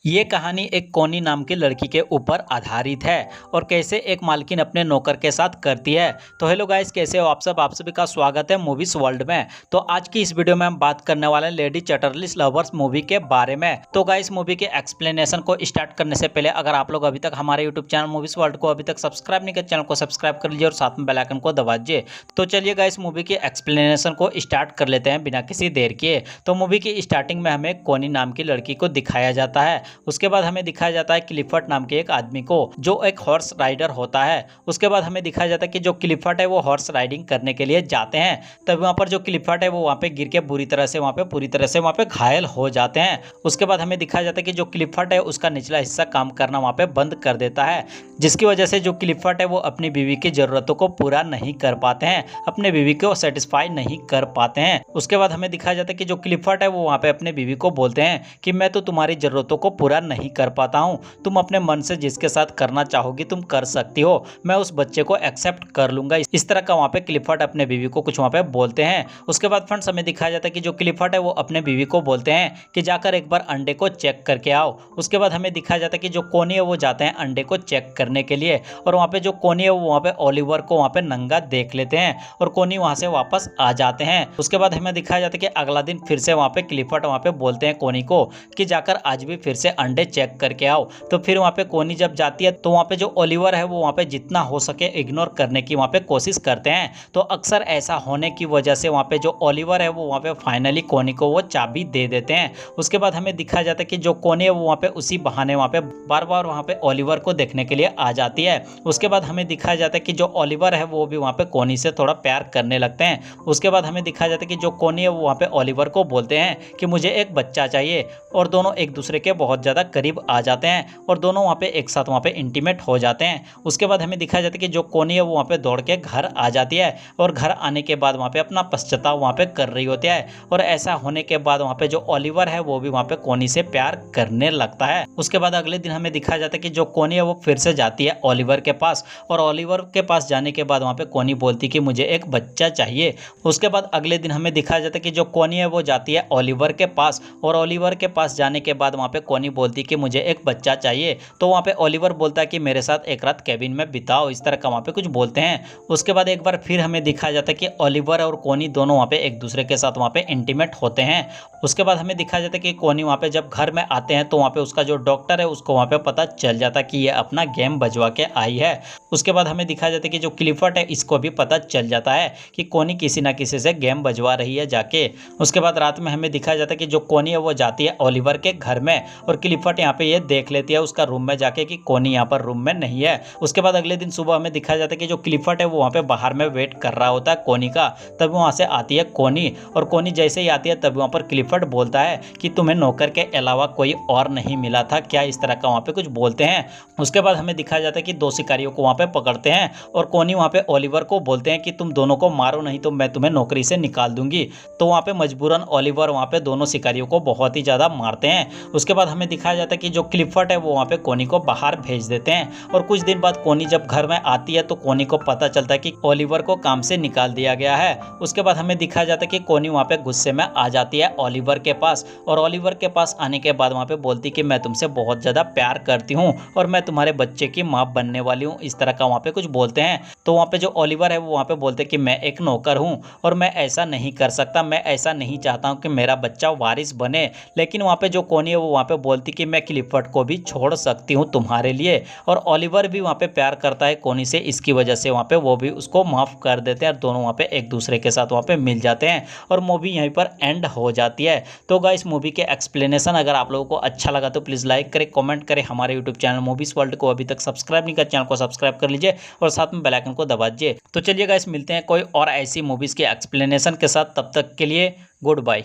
ये कहानी एक कोनी नाम की लड़की के ऊपर आधारित है और कैसे एक मालकिन अपने नौकर के साथ करती है। तो हेलो गाइस, कैसे हो आप सभी का स्वागत है मूवीज वर्ल्ड में। तो आज की इस वीडियो में हम बात करने वाले हैं लेडी चैटरलीस लवर्स मूवी के बारे में। तो गाइस, मूवी के एक्सप्लेनेशन को स्टार्ट करने से पहले अगर आप लोग अभी तक हमारे यूट्यूब चैनल मूवीज वर्ल्ड को अभी तक सब्सक्राइब नहीं किया, चैनल को सब्सक्राइब कर लीजिए और साथ में बेल आइकन को दबा दीजिए। तो चलिए गाइस, मूवी के एक्सप्लेनेशन को स्टार्ट कर लेते हैं बिना किसी देर किए। तो मूवी की स्टार्टिंग में हमें कोनी नाम की लड़की को दिखाया जाता है। उसके बाद हमें दिखाया जाता है क्लिफर्ट नाम के एक आदमी को जो एक हॉर्स राइडर होता है। उसके बाद हमें दिखाया जाता है कि जो क्लिफर्ट है वो हॉर्स राइडिंग करने के लिए जाते हैं। तब वहां पर जो क्लिफर्ट है वो वहां पे गिर के पूरी तरह से वहां पे घायल हो जाते हैं। उसके बाद हमें दिखाया जाता है कि जो क्लिफर्ट है उसका निचला हिस्सा काम करना वहां पे बंद कर देता है, जिसकी वजह से जो क्लिफर्ट है वो अपनी बीवी की जरूरतों को पूरा नहीं कर पाते हैं, अपने बीवी को सेटिस्फाई नहीं कर पाते हैं। उसके बाद हमें दिखाया जाता है कि जो क्लिफर्ट है वो वहां पे अपने बीवी को बोलते हैं कि मैं तो तुम्हारी जरूरतों को पूरा नहीं कर पाता हूं, तुम अपने मन से जिसके साथ करना चाहोगी तुम कर सकती हो, मैं उस बच्चे को एक्सेप्ट कर लूंगा। इस तरह का वहां पे क्लिफर्ट अपने बीवी को कुछ वहां पे बोलते हैं। उसके बाद फ्रेंड्स हमें दिखाया जाता है कि जो क्लिफर्ट है वो अपने बीवी को बोलते हैं कि जाकर एक बार अंडे को चेक करके आओ। उसके बाद हमें दिखाया जाता है कि जो कोनी है वो जाते हैं अंडे को चेक करने के लिए, और वहां पे जो कोनी है वो वहां पे ओलिवर को वहां पे नंगा देख लेते हैं और कोनी वहां से वापस आ जाते हैं। उसके बाद हमें दिखाया जाता है कि अगला दिन फिर से वहां पे क्लिफर्ट वहां पे बोलते हैं कोनी को कि जाकर आज भी फिर से अंडे चेक करके आओ। तो फिर वहां पे कोनी जब जाती है तो वहां पे जो ओलिवर है वो वहां पे जितना हो सके इग्नोर करने की वहां पे कोशिश करते हैं। तो अक्सर ऐसा होने की वजह से वहां पे जो ओलिवर है वो वहां पे फाइनली कोनी को वो चाबी दे देते हैं। उसके बाद हमें दिखाया जाता है कि जो कोनी है वो वहां पे उसी बहाने वहां पे बार बार वहां पे ओलिवर को देखने के लिए आ जाती है। उसके बाद हमें दिखाया जाता है कि जो ओलिवर है वो भी वहां पे कोनी से थोड़ा प्यार करने लगते हैं। उसके बाद हमें दिखाया जाता है कि जो कोनी है वो वहां पे ओलिवर को बोलते हैं कि मुझे एक बच्चा चाहिए, और दोनों एक दूसरे के बहुत ज़्यादा करीब आ जाते हैं और दोनों वहाँ पे एक साथ वहाँ पे इंटीमेट हो जाते हैं। उसके बाद हमें दिखाया जाता है कि जो कोनी है वो वहाँ पे दौड़ के घर आ जाती है और घर आने के बाद वहाँ पे अपना पश्चाताप वहाँ पे कर रही होती है। और ऐसा होने के बाद वहाँ पे जो ओलिवर है वो भी वहाँ पे कोनी से प्यार करने लगता है। उसके बाद अगले दिन हमें दिखाया जाता है कि जो कोनी है वो फिर से जाती है ओलिवर के पास, और ओलिवर के पास जाने के बाद वहाँ पे कोनी बोलती कि मुझे एक बच्चा चाहिए। उसके बाद अगले दिन हमें दिखाया जाता है कि जो कोनी है वो जाती है ओलिवर के पास, और ओलिवर के पास जाने के बाद वहाँ पे कोनी बोलती कि मुझे एक बच्चा चाहिए। तो वहाँ पे ओलिवर बोलता है कि मेरे साथ एक रात कैबिन में बिताओ, इस तरह का वहाँ पे कुछ बोलते हैं। उसके बाद एक बार फिर हमें दिखाया जाता है कि ओलिवर और कोनी दोनों वहाँ पे एक दूसरे के साथ वहाँ पे इंटीमेट होते हैं। उसके बाद हमें दिखाया जाता है कि कोनी वहाँ पे जब घर में आते हैं तो वहाँ पे उसका जो डॉक्टर है उसको वहाँ पे पता चल जाता है कि ये अपना गेम बजवा के आई है। उसके बाद हमें दिखाया जाता है कि जो क्लिफर्ट है इसको भी पता चल जाता है कि कोनी किसी ना किसी से गेम बजवा रही है जाके। उसके बाद रात में हमें दिखाया जाता है कि जो कोनी है वो जाती है ओलिवर के घर में, और क्लिफर्ट यहाँ पे ये देख लेती है उसका रूम में जाके कि कोनी यहाँ पर रूम में नहीं है। उसके बाद अगले दिन सुबह हमें दिखाया जाता है कि जो क्लिफर्ट है वो वहाँ पे बाहर में वेट कर रहा होता है कोनी का। तब वहाँ से आती है कोनी, और कोनी जैसे ही आती है तब वहाँ पर क्लिफर्ट बोलता है कि तुम्हें नौकर के अलावा कोई और नहीं मिला था क्या, इस तरह का वहाँ पे कुछ बोलते हैं। उसके बाद हमें दिखाया जाता है कि दो शिकारियों को वहाँ पे पकड़ते हैं, और कोनी वहाँ पे ओलिवर को बोलते हैं कि तुम दोनों को मारो नहीं तो मैं तुम्हें नौकरी से निकाल दूंगी। तो वहाँ पे मजबूरन ओलिवर वहाँ पे दोनों शिकारियों को बहुत ही ज़्यादा मारते हैं। उसके बाद हमें दिखाया जाता है कि जो क्लिफर्ट है वो वहाँ पे कोनी को बाहर भेज देते हैं, और कुछ दिन बाद कोनी जब घर में आती है तो कोनी को पता चलता है कि ओलिवर को काम से निकाल दिया गया है। उसके बाद हमें दिखाया जाता है कि कोनी वहाँ पे गुस्से में आ जाती है ओलिवर के पास, और ओलिवर के पास आने के बाद वहाँ पे बोलती कि मैं तुमसे बहुत ज़्यादा प्यार करती हूँ और मैं तुम्हारे बच्चे की माँ बनने वाली हूँ, इस तरह का वहाँ पे कुछ बोलते हैं। तो वहाँ पे जो ओलिवर है वो वहाँ पे बोलते कि मैं एक नौकर हूँ और मैं ऐसा नहीं कर सकता, मैं ऐसा नहीं चाहता हूँ कि मेरा बच्चा वारिस बने। लेकिन वहाँ पे जो कोनी है वो वहाँ पे बोलती कि मैं क्लिफर्ट को भी छोड़ सकती हूँ तुम्हारे लिए, और ओलिवर भी वहाँ पे प्यार करता है कोनी से, इसकी वजह से वहाँ पे वो भी उसको माफ़ कर देते हैं और दोनों वहाँ पे एक दूसरे के साथ वहाँ पे मिल जाते हैं, और मूवी यहीं पर एंड हो जाती है। तो गाइस, मूवी के एक्सप्लेनेशन अगर आप लोगों को अच्छा लगा तो प्लीज़ लाइक करें, कमेंट करें। हमारे यूट्यूब चैनल मूवीज वर्ल्ड को अभी तक सब्सक्राइब नहीं किया, चैनल को सब्सक्राइब कर लीजिए और साथ में बेल आइकन को दबा दीजिए। तो चलिए गाइस, मिलते हैं कोई और ऐसी मूवीज़ के एक्सप्लेनेशन के साथ, तब तक के लिए गुड बाय।